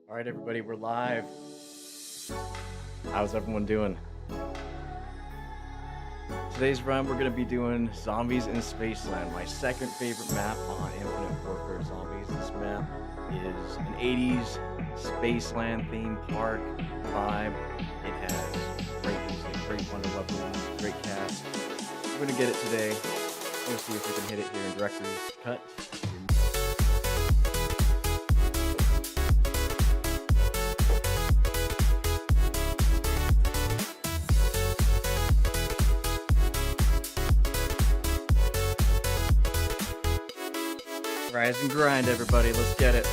All right, everybody, we're live. How's everyone doing? Today's run, we're going to be doing Zombies in Spaceland, my second favorite map on Infinite Warfare Zombies. This map is an 80s Spaceland theme park vibe. It has great music, great wonder weapons, great cast. We're going to get it today. We'll see if we can hit it here in Director's Cut. Rise and grind, everybody. Let's get it.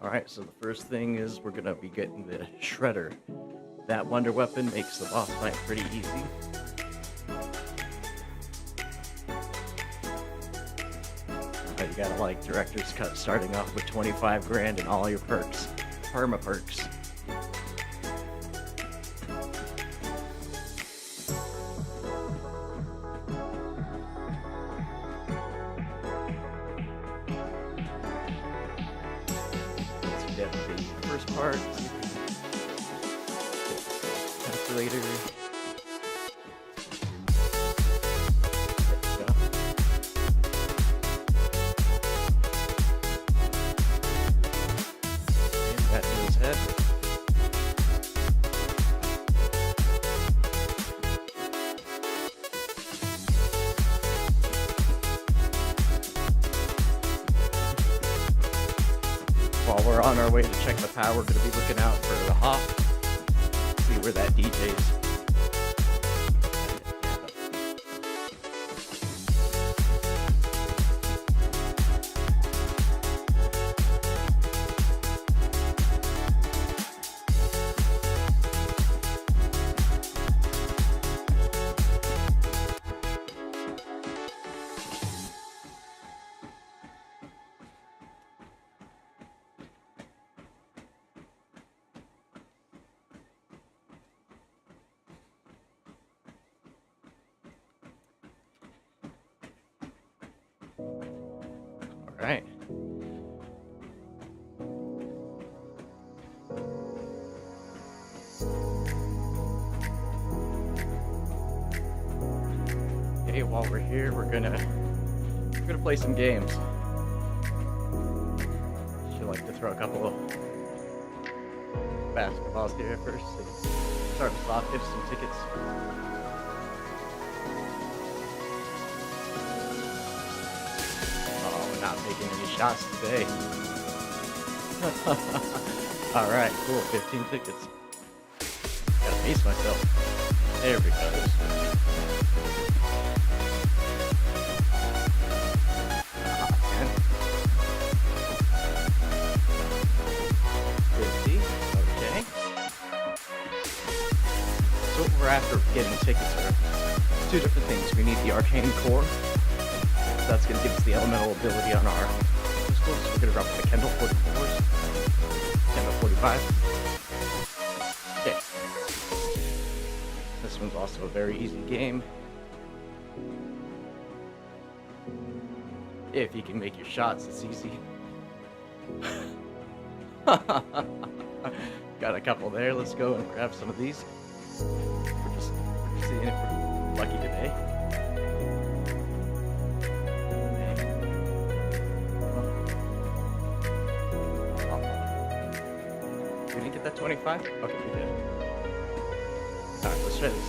Alright, so the first thing is we're going to be getting the Shredder. That wonder weapon makes the boss fight pretty easy. You gotta like Director's Cut starting off with 25 grand and all your perks. Perma perks. Let's get the first part. Calculator. While we're on our way to check the power, we're going to be looking out for the hop. See where that DJ's. Alright. Okay, while we're here, we're gonna play some games. Should like to throw a couple of basketballs here first. Start us off, give some tickets. Not making any shots today. Alright, cool. 15 tickets. Gotta pace myself. There we go. 10. 50. Okay. So what we're after getting tickets are two different things. We need the Arcane Core. That's going to give us the elemental ability on our pistols. So we're going to drop the Kendall 44s. Kendall 45. Okay. This one's also a very easy game. If you can make your shots, it's easy. Got a couple there. Let's go and grab some of these. We're just seeing if we're lucky today. We didn't get that 25? Okay, we did. Alright, let's try this.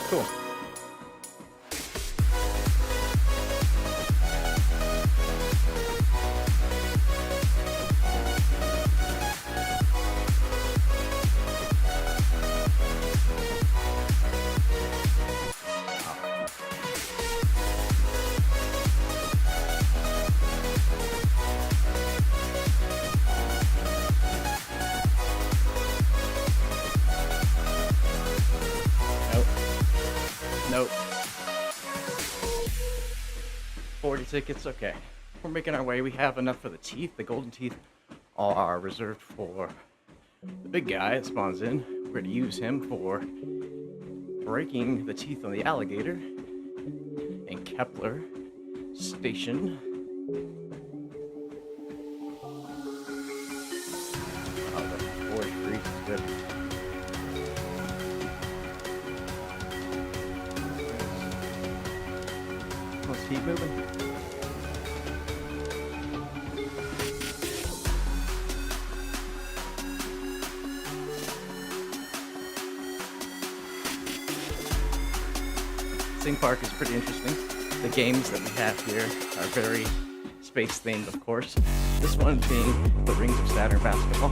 Cool. tickets. Okay, we're making our way. We have enough for the teeth. The golden teeth are reserved for the big guy that spawns in. We're going to use him for breaking the teeth on the alligator in Kepler Station. Oh, the forest breeze is good. Let's keep moving. Theme park is pretty interesting. The games that we have here are very space themed, of course. This one being the Rings of Saturn basketball.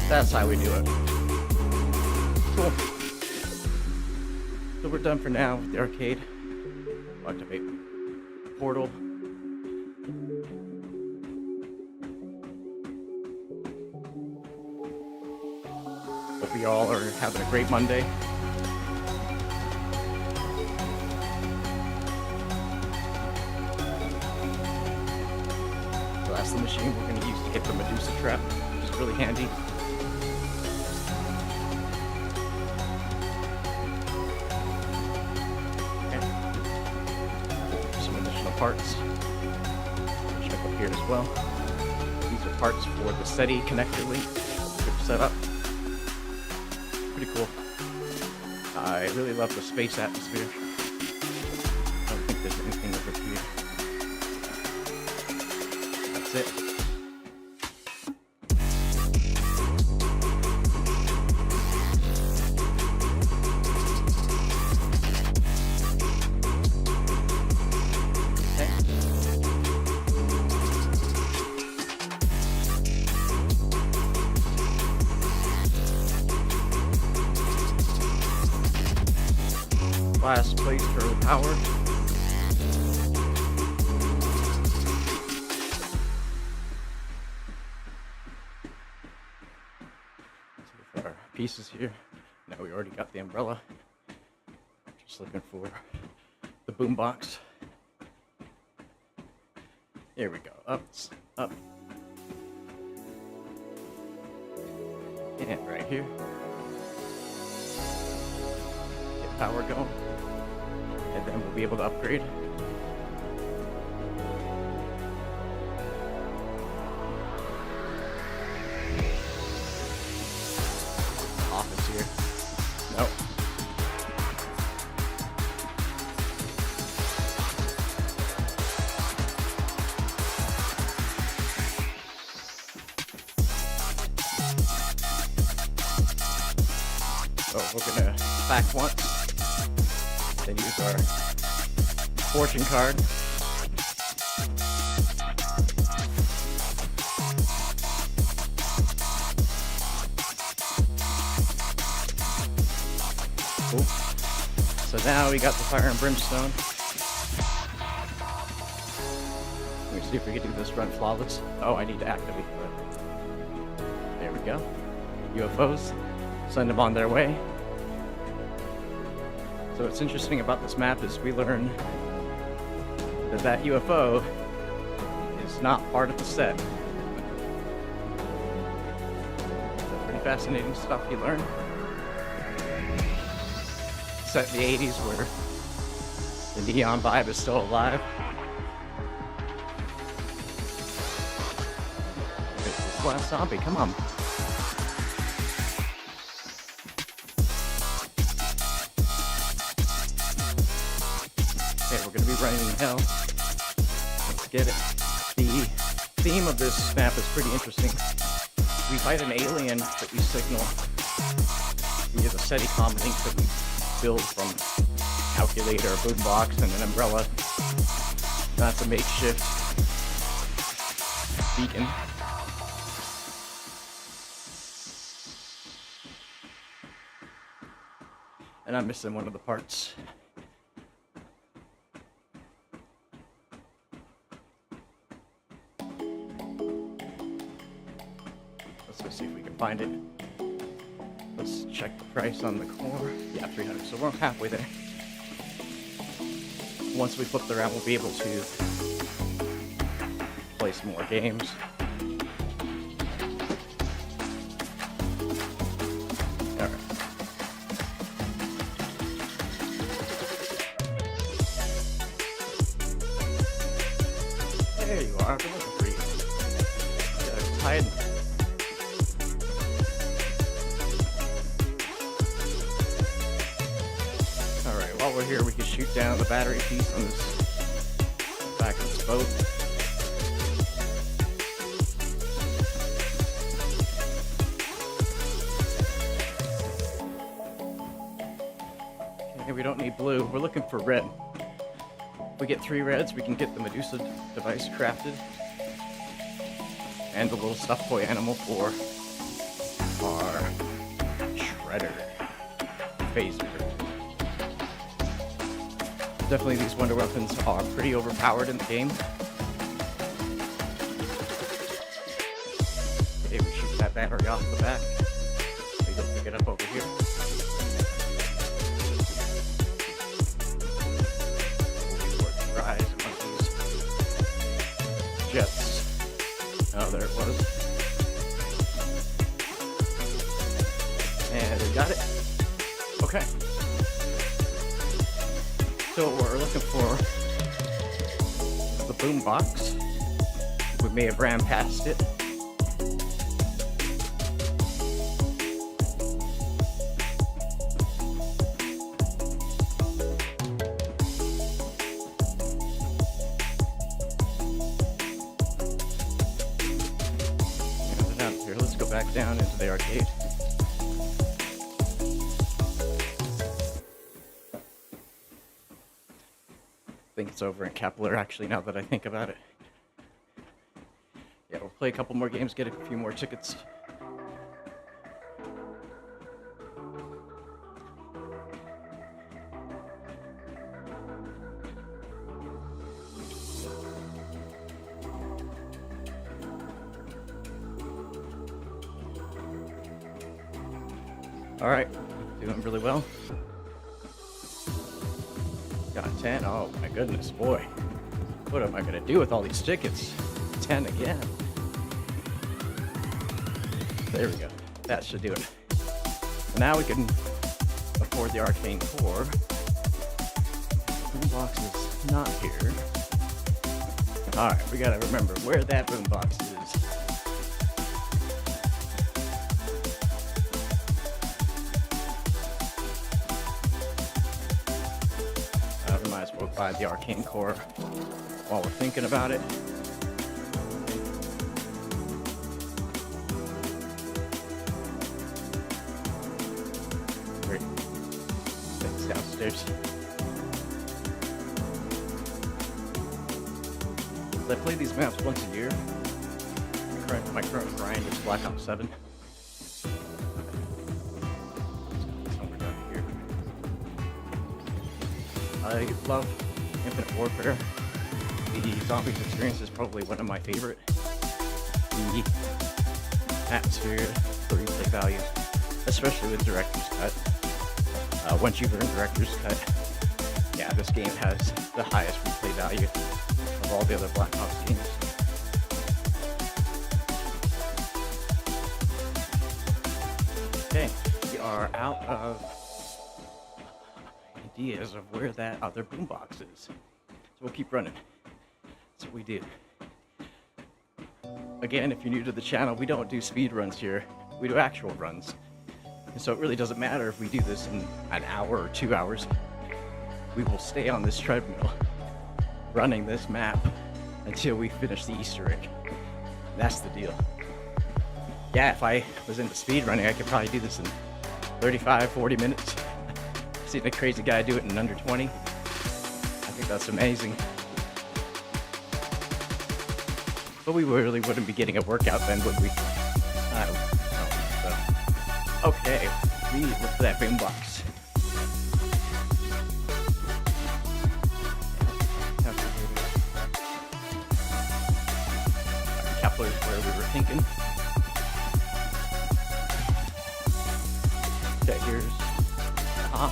That's how we do it. Cool. So we're done for now with the arcade. Activate portal. Hope you all are having a great Monday. So that's the machine we're going to use to hit the Medusa trap, which is really handy. Parts. Check up here as well. These are parts for the SETI connector link set up. Pretty cool. I really love the space atmosphere. I don't think there's anything over here. That's it. Last place for the power. See if our pieces here. No, we already got the umbrella. Just looking for the boombox. There we go. Up, up. And right here. Get power going. And then we'll be able to upgrade. Office here. Nope. So we're gonna back once. Then use our fortune card. Cool. So now we got the fire and brimstone. Let me see if we can do this run flawless. Oh, I need to activate it. There we go. UFOs. Send them on their way. So what's interesting about this map is we learn that UFO is not part of the set. So pretty fascinating stuff you learn. Set in the 80s where the neon vibe is still alive. It's this last zombie, come on. We're going to be running in hell. Let's get it. The theme of this map is pretty interesting. We fight an alien that we signal via the SETI comm link that we build from calculator, boombox, and an umbrella. That's a makeshift beacon. And And I'm missing one of the parts. Let's go see if we can find it. Let's check the price on the core. Yeah, 300, so we're halfway there. Once we flip the around, we'll be able to play some more games. Alright. There you are, I've been looking for you. Gotta hide. Alright, while we're here, we can shoot down the battery piece on this back of this boat. Okay, we don't need blue. We're looking for red. If we get 3 reds, we can get the Medusa Device crafted. And a little stuffed toy animal for our shredder phaser. Definitely these wonder weapons are pretty overpowered in the game. Okay, we shoot that battery off the back. We go pick it up over here. Rise one of these jets. Oh, there it was. And we got it. Okay. So what we're looking for is the Boombox. We may have ran past it. Down here. Let's go back down into the arcade. I think it's over in Kepler, actually, now that I think about it. Yeah, we'll play a couple more games, get a few more tickets. Alright, doing really well. Got 10. Oh my goodness, boy. What am I gonna do with all these tickets? 10 again. There we go. That should do it. Now we can afford the Arcane Core. Boombox is not here. Alright, we gotta remember where that boombox is. Might as well buy the Arcane Core while we're thinking about it. Great. Things downstairs. I play these maps once a year. My current grind is Black Ops 7. I love Infinite Warfare. The Zombies experience is probably one of my favorite. The atmosphere, the replay value, especially with Director's Cut. Once you've earned Director's Cut, yeah, this game has the highest replay value of all the other Black Ops games. Okay, we are out of ideas of where that other boombox is. So we'll keep running. That's what we do. Again, if you're new to the channel, we don't do speed runs here. We do actual runs. And so it really doesn't matter if we do this in an hour or 2 hours. We will stay on this treadmill, running this map until we finish the Easter egg. That's the deal. Yeah, if I was into speed running, I could probably do this in 35, 40 minutes. Seen a crazy guy do it in under 20. I think that's amazing. But we really wouldn't be getting a workout then, would we? I don't think so. Okay, we look for that boombox. grappler is where we were thinking. Okay, here's top.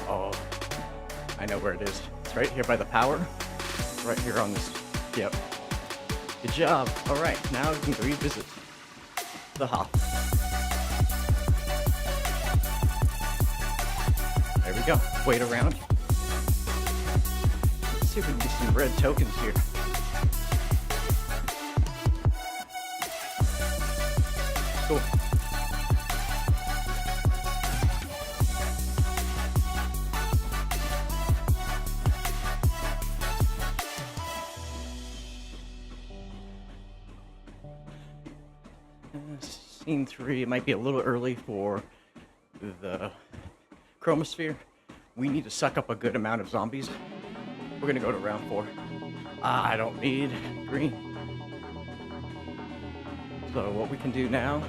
Oh, I know where it is. It's right here by the power. Right here on this. Yep. Good job. All right, now we can revisit the hop. There we go. Wait around. Let's see if we can get some red tokens here. Cool. Scene 3, it might be a little early for the chromosphere. We need to suck up a good amount of zombies. We're gonna go to round 4. I don't need green. So what we can do now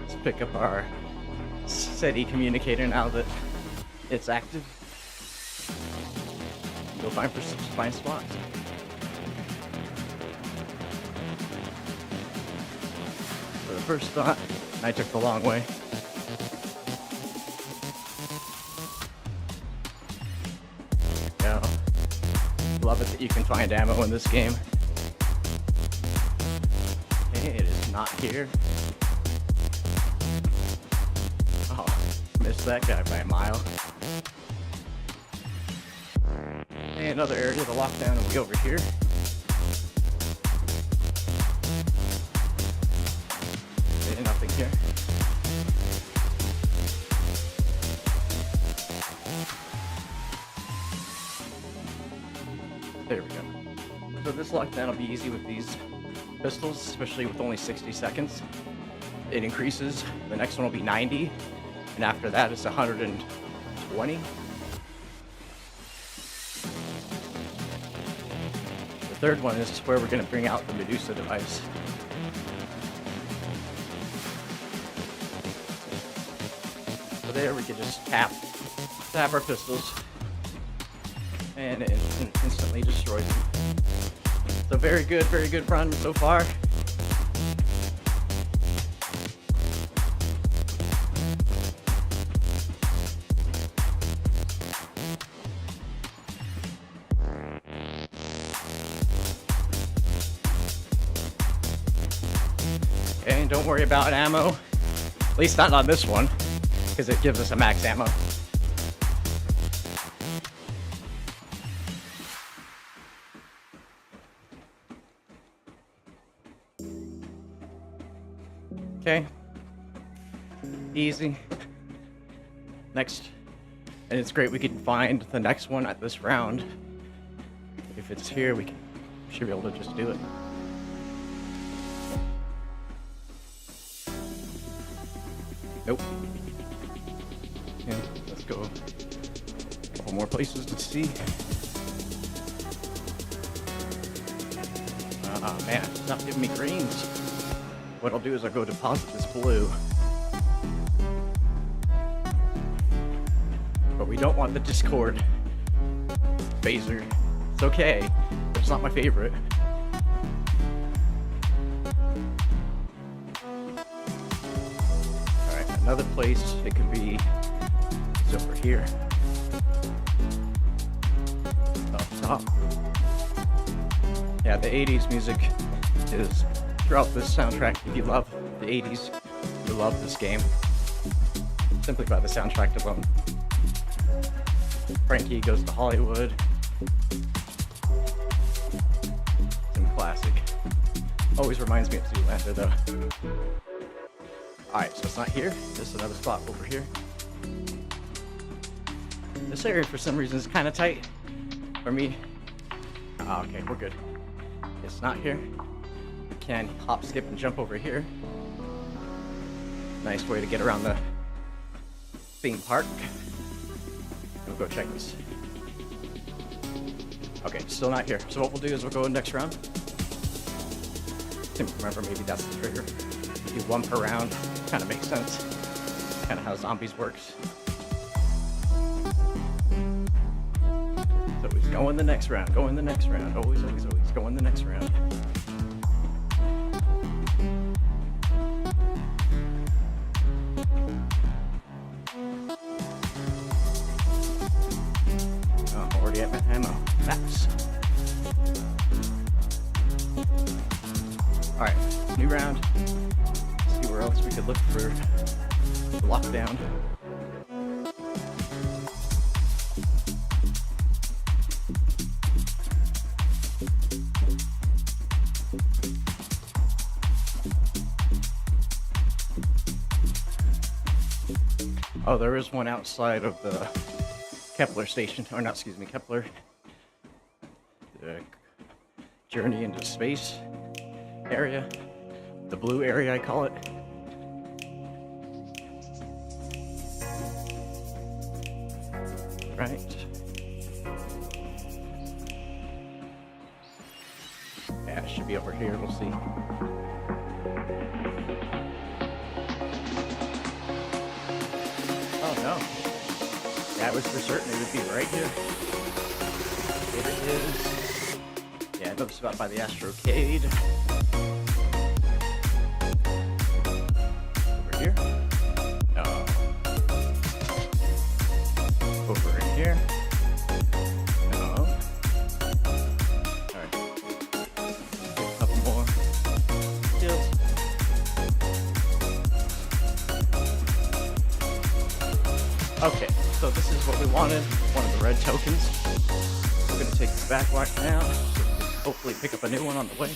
is pick up our SETI Communicator now that it's active. Go find spots. For the first spot, I took the long way. Yeah, love it that you can find ammo in this game. Okay, it is not here. Oh, missed that guy by a mile. Okay, another area to lock down will be over here. Okay, nothing here. There we go. So this lockdown will be easy with these pistols, especially with only 60 seconds. It increases. The next one will be 90, and after that it's 120. The third one is where we're going to bring out the Medusa Device. So there we can just tap our pistols, and it instantly destroys them. So very good run so far. Okay, and don't worry about ammo. At least not on this one, because it gives us a max ammo. Okay, easy. Next, and it's great we can find the next one at this round. If it's here, we should be able to just do it. Nope. Yeah, let's go a couple more places to see. Ah, man, it's not giving me greens. What I'll do is I'll go deposit this blue. But we don't want the Discord phaser. It's okay, but it's not my favorite. Alright, another place it could be is over here. Up top. Yeah, the 80s music is throughout this soundtrack. If you love the 80s, you love this game. Simply by the soundtrack alone. Frankie Goes to Hollywood. Some classic. Always reminds me of Zoolander though. Alright, so it's not here. This is another spot over here. This area for some reason is kind of tight for me. Oh, okay, we're good. It's not here. can hop, skip, and jump over here. Nice way to get around the theme park. We'll go check this. Okay, still not here. So what we'll do is we'll go next round. I think, remember, maybe that's the trigger. Do one per round. Kind of makes sense. Kind of how zombies works. So always go in the next round. Go in the next round. Always, always, always go in the next round. Already at my ammo. Max. Alright, new round. See where else we could look for lockdown. Oh, there is one outside of the Kepler station, or not, excuse me, Kepler. The journey into space area. The blue area, I call it. Right. Yeah, it should be over here, we'll see. Oh no. That was for certain, it would be right here. Here it is. Yeah, another spot by the Astrocade. Over here. No. Over in here. No. Alright. A couple more. Kills. Okay. So this is what we wanted, one of the red tokens. We're going to take this back right now, so we can hopefully pick up a new one on the way.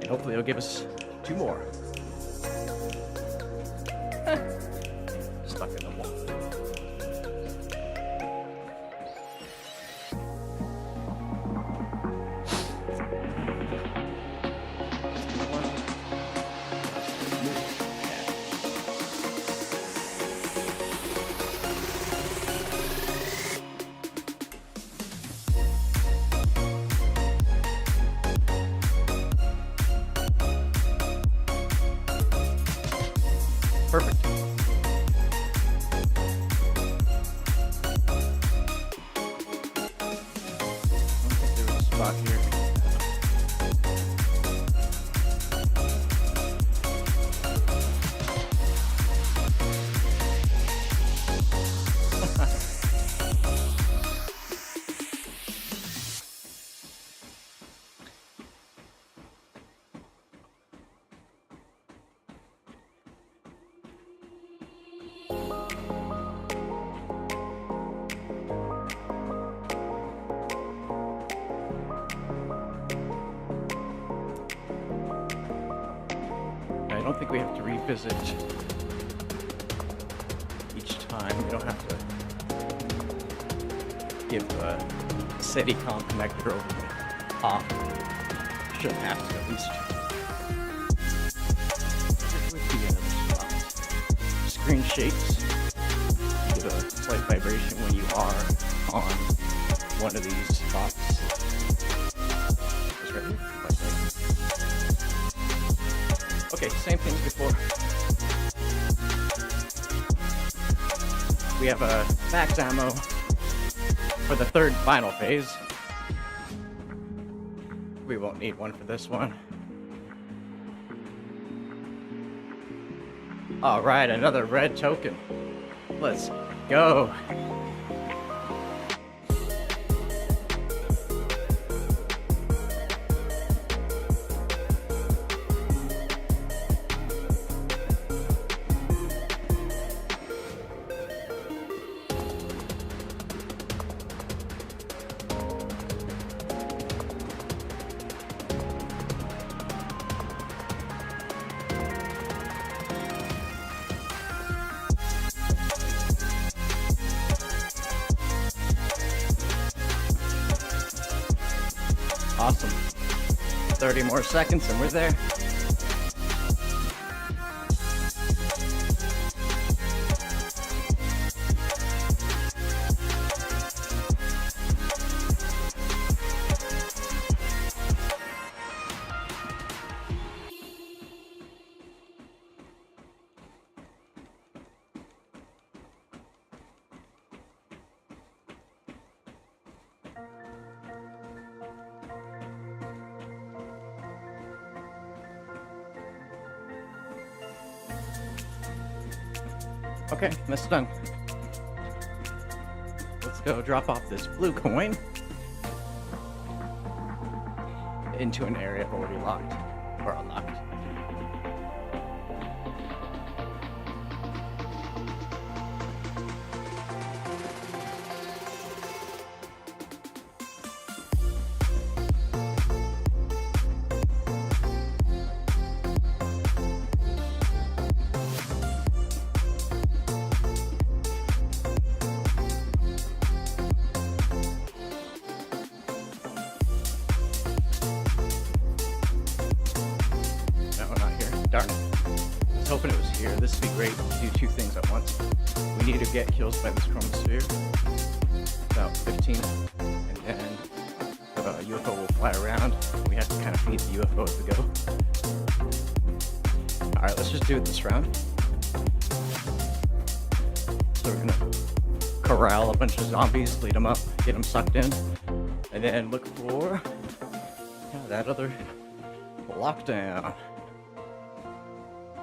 And hopefully it'll give us 2 more. Stuck in the wall. Perfect. There was a spot here. I don't think we have to revisit each time. We don't have to give the SETI Communicator over the top. Shouldn't have to, at least. There would be another spot. Screen shakes. You get a slight vibration when you are on one of these spots. Just right here. Okay, same thing as before. We have a max ammo for the third final phase. We won't need one for this one. Alright, another red token. Let's go. Awesome. 30 more seconds and we're there. Okay, that's done. Let's go drop off this blue coin into an area already locked or unlocked. Darn it. I was hoping it was here. This would be great to do two things at once. We need to get kills by this chromosphere. About 15. And then the UFO will fly around. We have to kind of feed the UFO as we go. Alright, let's just do it this round. So we're gonna corral a bunch of zombies, lead them up, get them sucked in, and then look for that other lockdown.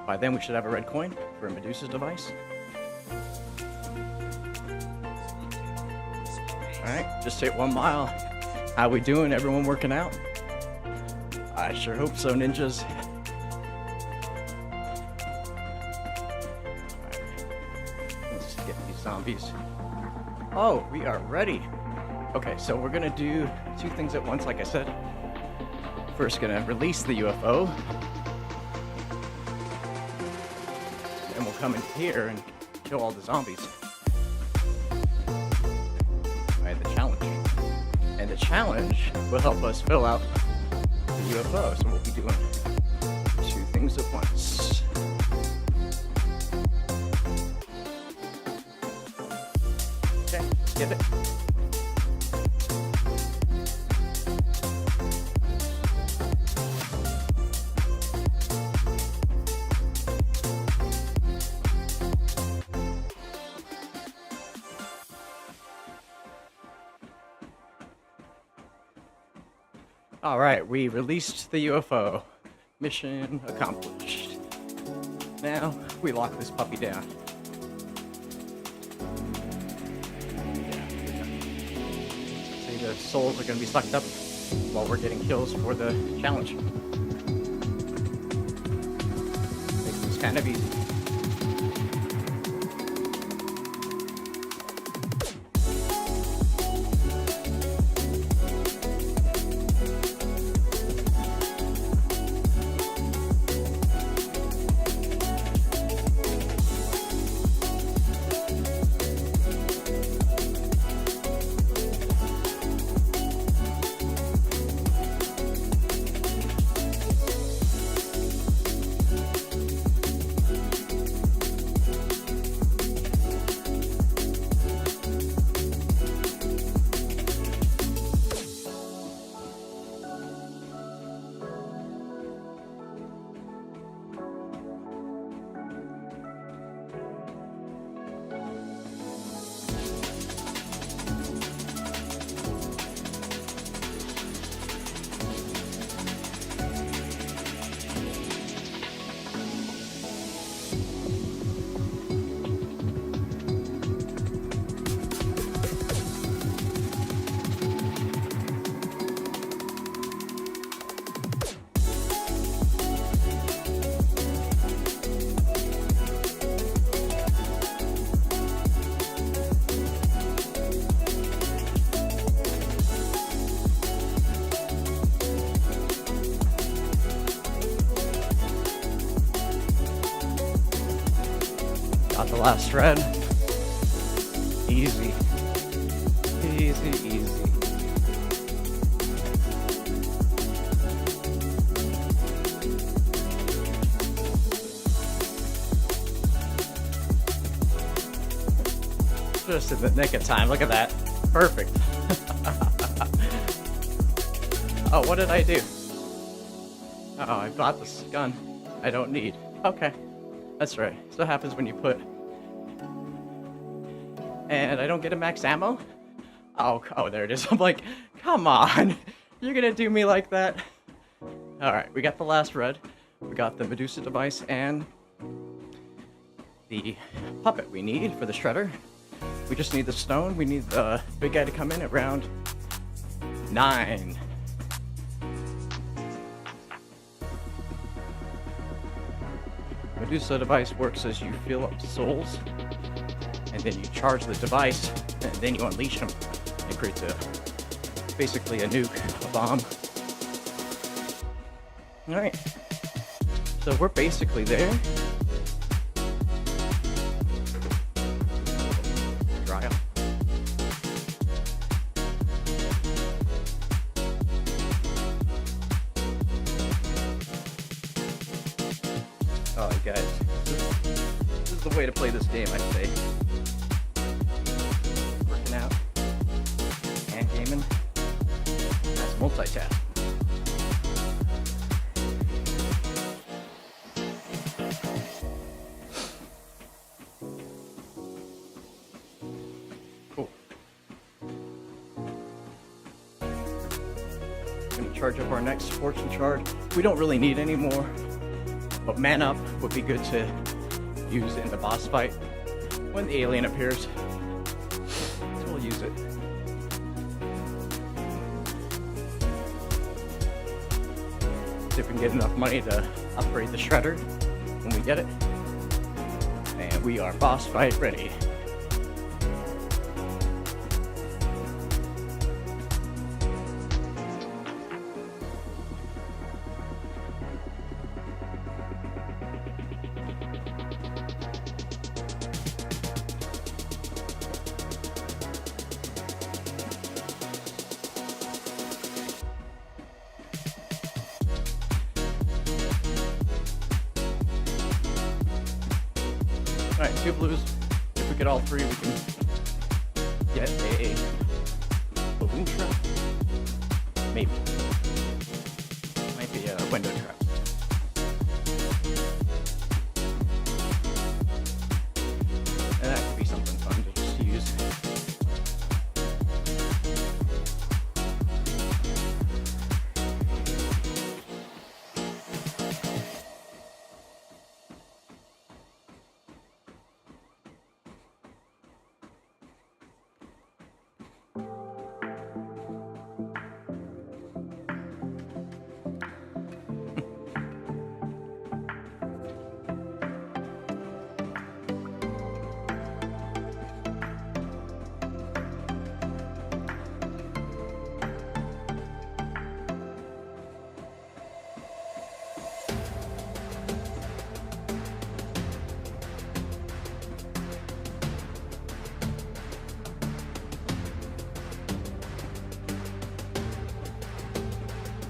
By then we should have a red coin for Medusa Device. Alright, just hit 1 mile. How we doing? Everyone working out? I sure hope so, ninjas. Alright, let's get these zombies. Oh, we are ready. Okay, so we're gonna do two things at once, like I said. First, gonna release the UFO. And we'll come in here and kill all the zombies. Alright, the challenge. And the challenge will help us fill out the UFO, so we'll be doing two things at once. Okay, get it. Alright, we released the UFO. Mission accomplished. Now, we lock this puppy down. See, the souls are going to be sucked up while we're getting kills for the challenge. Makes this kind of easy. Got the last thread. Easy. Easy, easy. Just in the nick of time. Look at that. Perfect. Oh, what did I do? Oh, I bought this gun I don't need. Okay. That's right. So happens when you put... And I don't get a max ammo? Oh, there it is. I'm like, come on. You're gonna do me like that? Alright, we got the last red. We got the Medusa Device and the puppet we need for the shredder. We just need the stone. We need the big guy to come in at round 9. Medusa Device works as you fill up souls, and then you charge the device, and then you unleash them. It creates basically a nuke, a bomb. Alright, so we're basically there. Dry up. Oh, guys, this is the way to play this game, I'd say. Working out and gaming. That's multitask. Cool. Gonna charge up our next fortune charge. We don't really need any more. But man up would be good to use in the boss fight when the alien appears. So we'll use it. See if we can get enough money to upgrade the shredder when we get it. And we are boss fight ready. Alright, 2 blues. If we get all 3, we can get a balloon trap. Maybe. Might be a window trap. And that could be something fun to just use.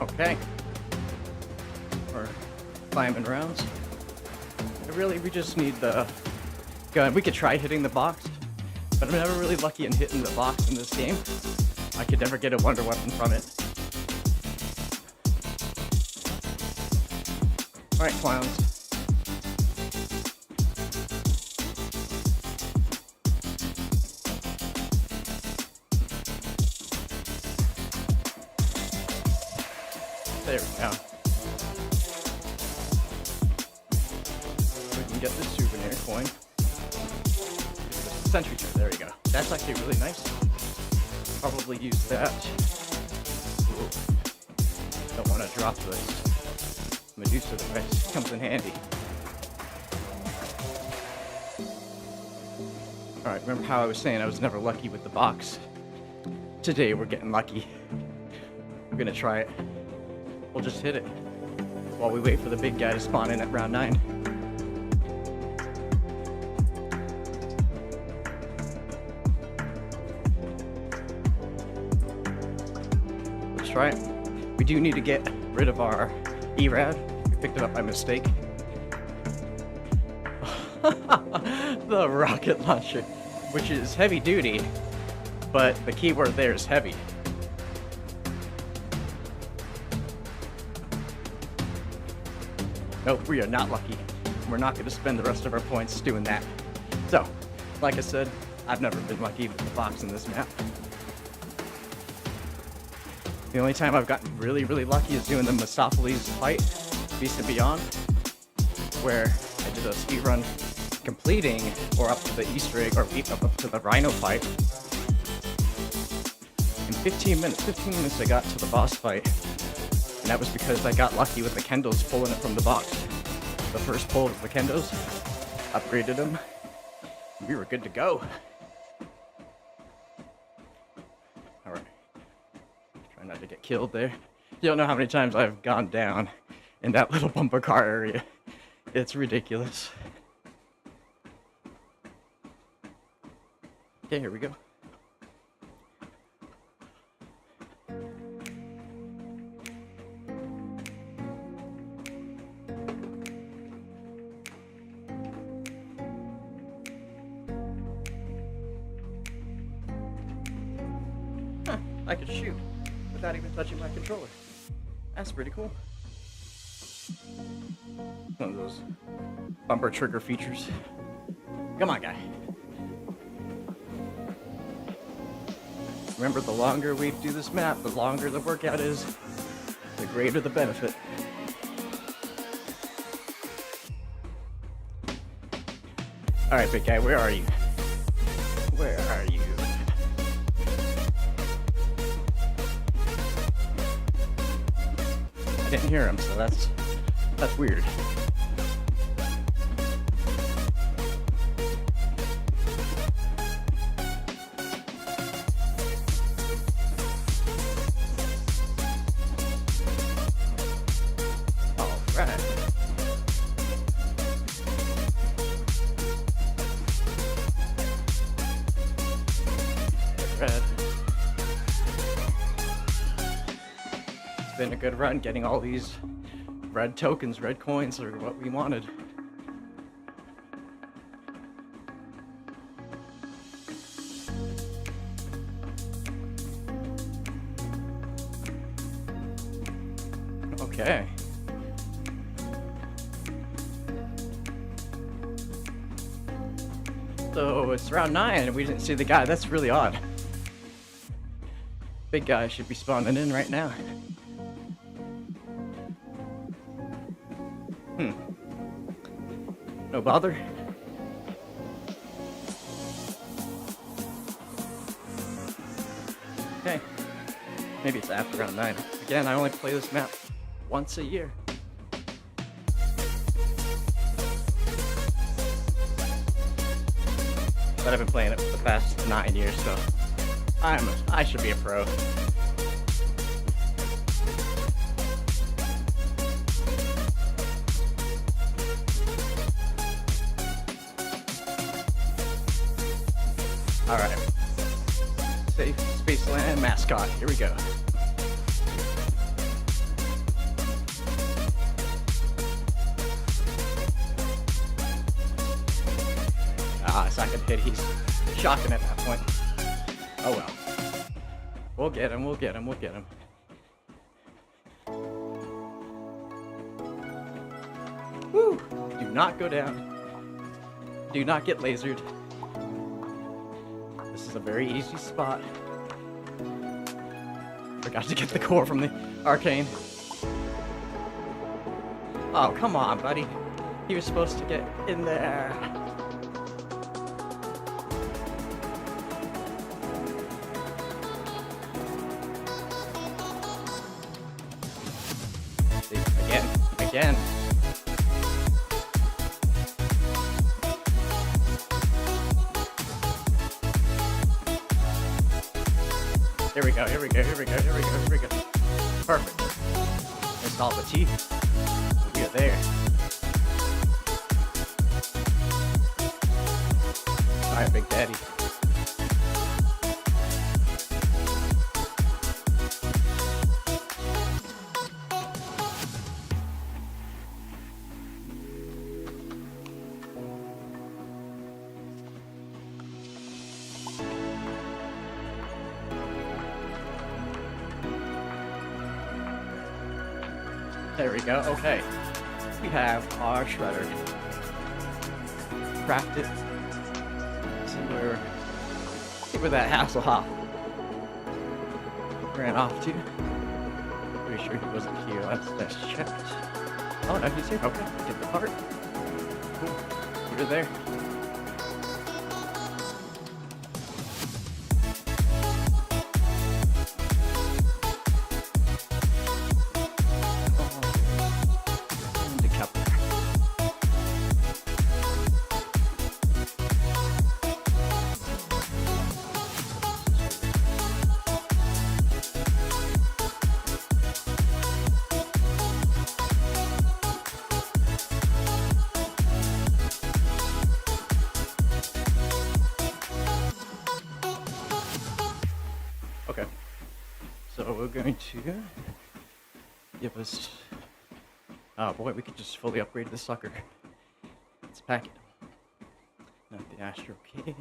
Okay. We're climbing rounds. We just need the gun. We could try hitting the box, but I'm never really lucky in hitting the box in this game. I could never get a wonder weapon from it. Alright, clowns. There we go. We can get this souvenir coin. Sentry chair, there we go. That's actually really nice. Probably use that. Ooh. Don't want to drop this. Medusa Device comes in handy. Alright, remember how I was saying I was never lucky with the box? Today we're getting lucky. We're gonna try it. We'll just hit it while we wait for the big guy to spawn in at round 9. Let's try it. We do need to get rid of our ERAD. We picked it up by mistake. The rocket launcher. which is heavy duty, but the keyword there is heavy. Nope, we are not lucky. We're not going to spend the rest of our points doing that. So, like I said, I've never been lucky with the box in this map. The only time I've gotten really, really lucky is doing the Mesopolis fight, Beast and Beyond, where I did a speedrun completing, or up to the Easter Egg, or up to the Rhino fight. In 15 minutes I got to the boss fight, and that was because I got lucky with the Kendos pulling it from the box. The first pull of the Kendos, upgraded them, we were good to go. Alright. Try not to get killed there. You don't know how many times I've gone down in that little bumper car area. It's ridiculous. Okay, here we go. Huh, I could shoot without even touching my controller. That's pretty cool. One of those bumper trigger features. Come on, guy. Remember, the longer we do this map, the longer the workout is, the greater the benefit. Alright, big guy, where are you? Where are you? I didn't hear him, so that's weird. Alright. Red. It's been a good run getting all these red tokens, red coins are what we wanted. Okay. So it's round 9 and we didn't see the guy. That's really odd. Big guy should be spawning in right now. No bother. Okay. Maybe it's after round 9. Again, I only play this map once a year. But I've been playing it for the past 9 years, so I should be a pro. Alright. Safe Spaceland mascot. Here we go. Second hit, he's shocking at that point. Oh well. We'll get him, we'll get him, we'll get him. Woo! Do not go down. Do not get lasered. This is a very easy spot. Forgot to get the core from the Arcane. Oh, come on, buddy. He was supposed to get in there. Again. Here we go, here we go, here we go, here we go, here we go. Perfect. Install the teeth. We are there. Alright, Big Daddy. There we go. Okay. We have our shredder. Crafted. See where that Hasselhoff ran off to. Pretty sure he wasn't here. Let's check. Oh, no, he's here. Okay, get the part. Cool. Put it there. Okay, so we're going to give us, oh boy, we could just fully upgrade this sucker. Let's pack it. Not the Astrocade.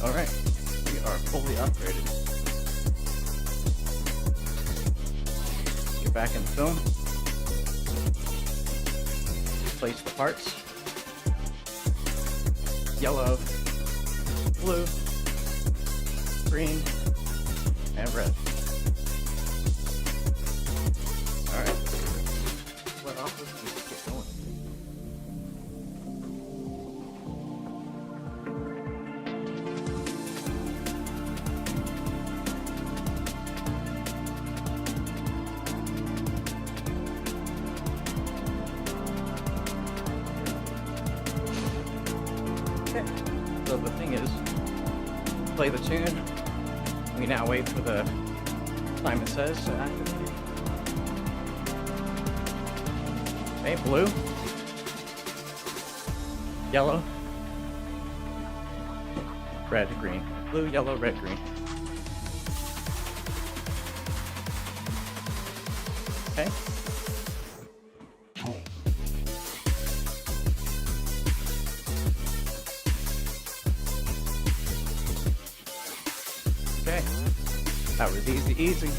Alright, we are fully upgraded. Get back in the film. Place the parts. Yellow, blue, green, and red. Alright. Let off with this. Get going. So the thing is, play the tune. We now wait for the time it says to activate. Okay, blue, yellow, red, green. Blue, yellow, red, green. Okay. Okay, that was easy.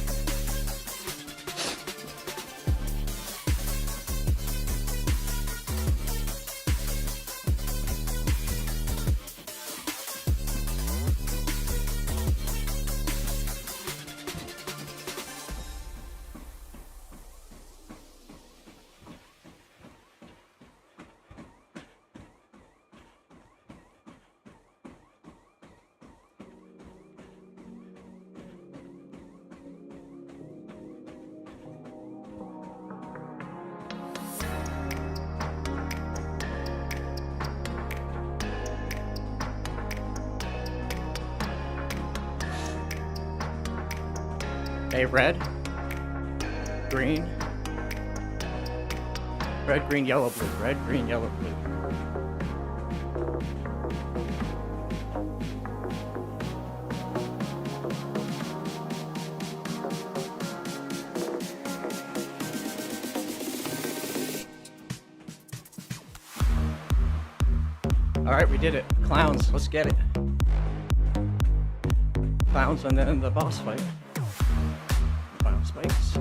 Okay, red, green, yellow, blue, red, green, yellow, blue. All right, we did it. Clowns, let's get it. Clowns and then the boss fight. Final spikes.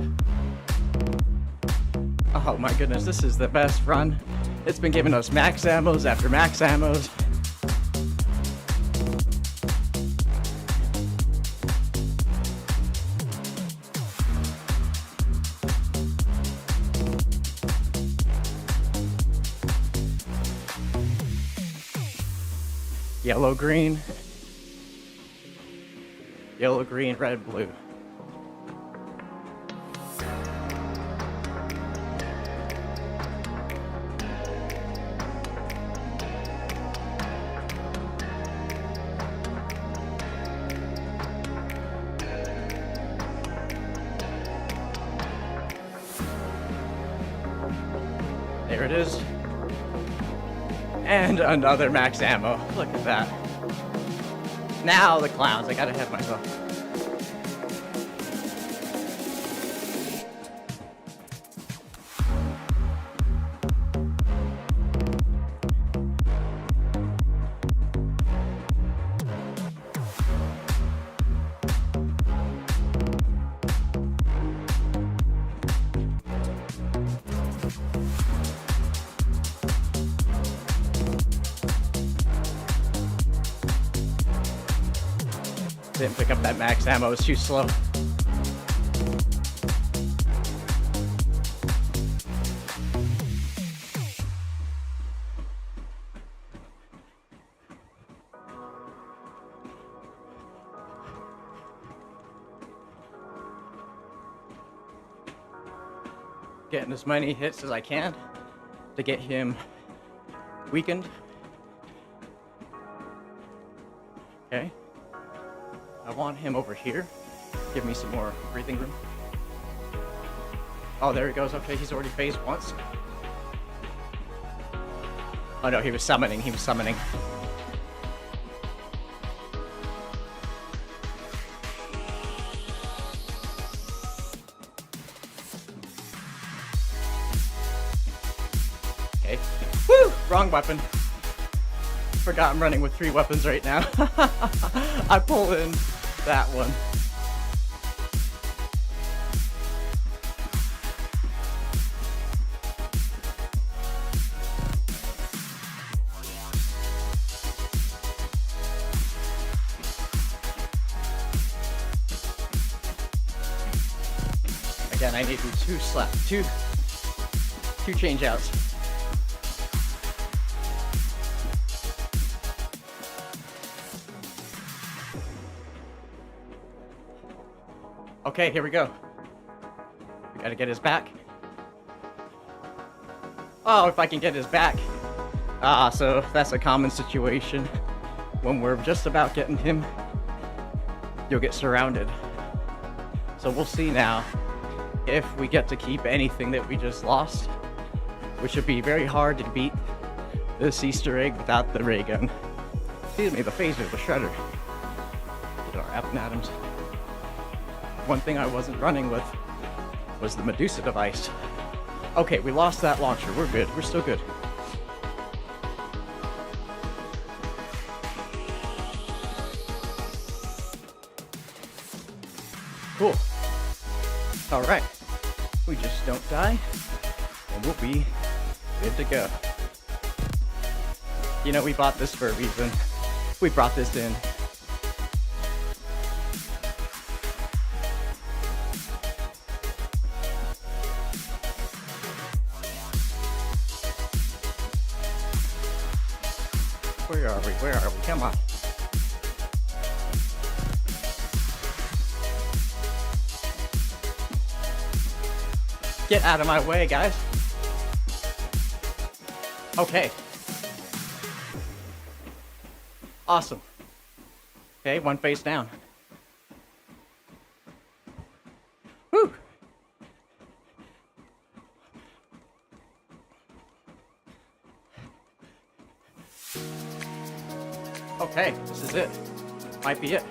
Oh my goodness, this is the best run. It's been giving us max ammos after max ammos. Yellow, green, red, blue. There it is. And another max ammo. Look at that. Now the clowns. I got ahead of myself. Didn't pick up that max ammo, it was too slow. Getting as many hits as I can to get him weakened. Okay. I want him over here. Give me some more breathing room. Oh, there he goes. Okay, he's already phased once. Oh no, he was summoning. He was summoning. Okay. Woo! Wrong weapon. Forgot I'm running with 3 weapons right now. I pull in that one. Again, I need two change outs. Okay, here we go. We gotta get his back. Oh, if I can get his back. So that's a common situation. When we're just about getting him, you'll get surrounded. So we'll see now if we get to keep anything that we just lost, which should be very hard to beat this Easter egg without the ray gun. Excuse me, the phaser, the shredder. Get our Appen Atoms. One thing I wasn't running with was the Medusa Device. Okay, we lost that launcher. We're good. We're still good. Cool. Alright. We just don't die, and we'll be good to go. You know, we bought this for a reason. We brought this in. Where are we? Where are we? Come on. Get out of my way, guys. Okay. Awesome. Okay, one face down. Whew. Okay, this is it. Might be it.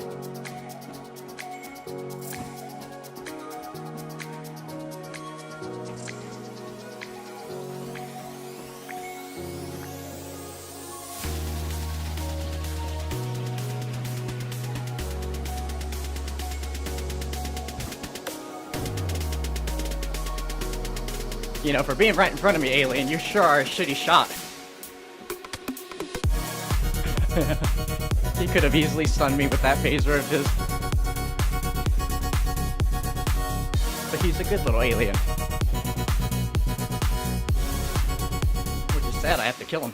You know, for being right in front of me, alien, you sure are a shitty shot. He could have easily stunned me with that phaser of his. But he's a good little alien. Which is sad, I have to kill him.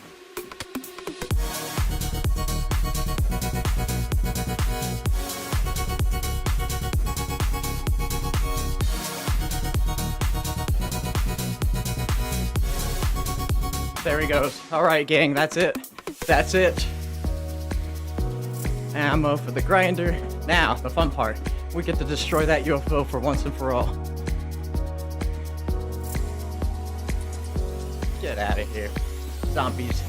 There he goes. Alright, gang, that's it. That's it. Ammo for the grinder. Now, the fun part. We get to destroy that UFO for once and for all. Get get out of here. Zombies.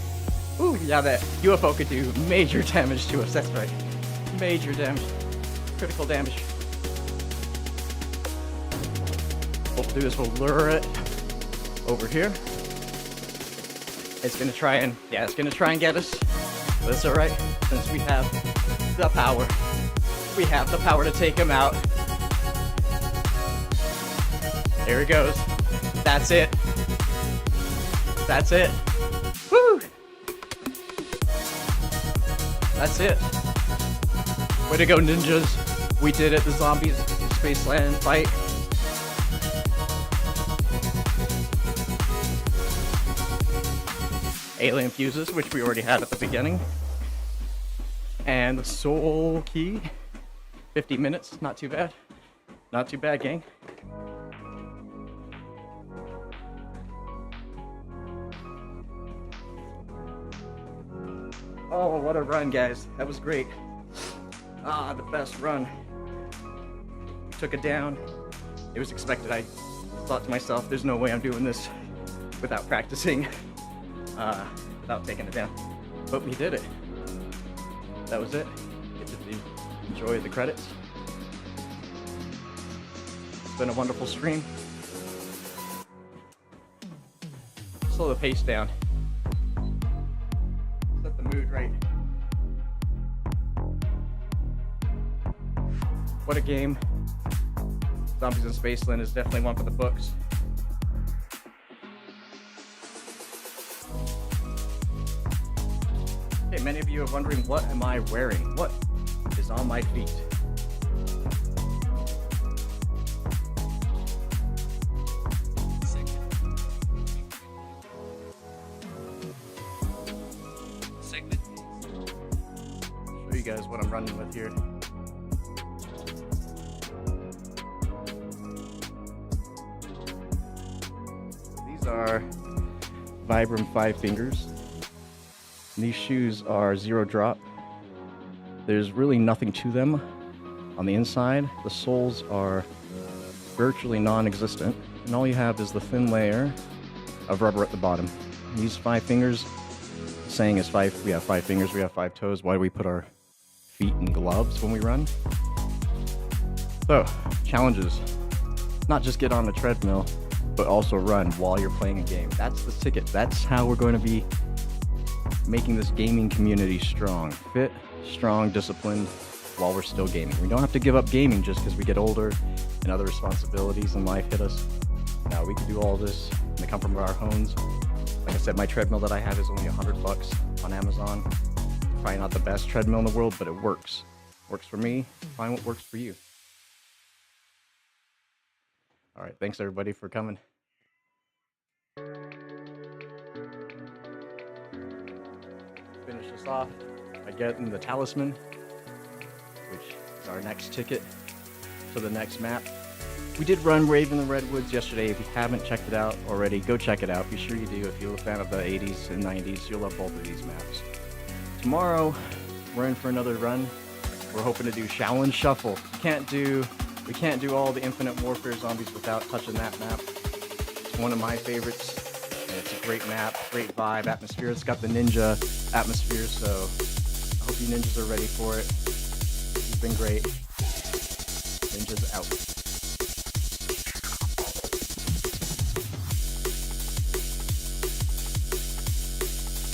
Ooh, yeah, that UFO could do major damage to us. That's right. Major damage. Critical damage. What we'll do is we'll lure it over here. It's gonna try and get us. But it's alright, since we have the power. We have the power to take him out. There he goes. That's it. That's it. Woo! That's it. Way to go, ninjas. We did it, the zombies Spaceland fight. Alien fuses, which we already had at the beginning. And the soul key. 50 minutes, not too bad. Not too bad, gang. Oh, what a run, guys. That was great. Ah, the best run. Took it down. It was expected. I thought to myself, there's no way I'm doing this without practicing, without taking it down. But we did it. That was it. Get to enjoy the credits. It's been a wonderful stream. Slow the pace down. Set the mood right. What a game. Zombies in Spaceland is definitely one for the books. Okay, many of you are wondering, what am I wearing? What is on my feet? Show you guys what I'm running with here. These are Vibram 5 fingers. These shoes are 0 drop. There's really nothing to them on the inside. The soles are virtually non-existent, and all you have is the thin layer of rubber at the bottom. These 5 fingers, saying is we have 5 fingers, we have 5 toes. Why do we put our feet in gloves when we run? So, challenges. Not just get on a treadmill, but also run while you're playing a game. That's the ticket. That's how we're going to be making this gaming community strong. Fit, strong, disciplined, while we're still gaming. We don't have to give up gaming just because we get older and other responsibilities in life hit us. Now we can do all this in the comfort of our homes. Like I said, my treadmill that I have is only $100 on Amazon. Probably not the best treadmill in the world, but it works. Works for me. Find what works for you. All right, thanks everybody for coming. Finish this off by getting the talisman, which is our next ticket to the next map. We did run Rave in the Redwoods yesterday. If you haven't checked it out already, go check it out. Be sure you do. If you're a fan of the 80s and 90s, you'll love both of these maps. Tomorrow, we're in for another run. We're hoping to do Shaolin Shuffle. We can't do all the Infinite Warfare zombies without touching that map. It's one of my favorites. And it's a great map, great vibe, atmosphere. It's got the ninja atmosphere, so I hope you ninjas are ready for it. It's been great. Ninjas out.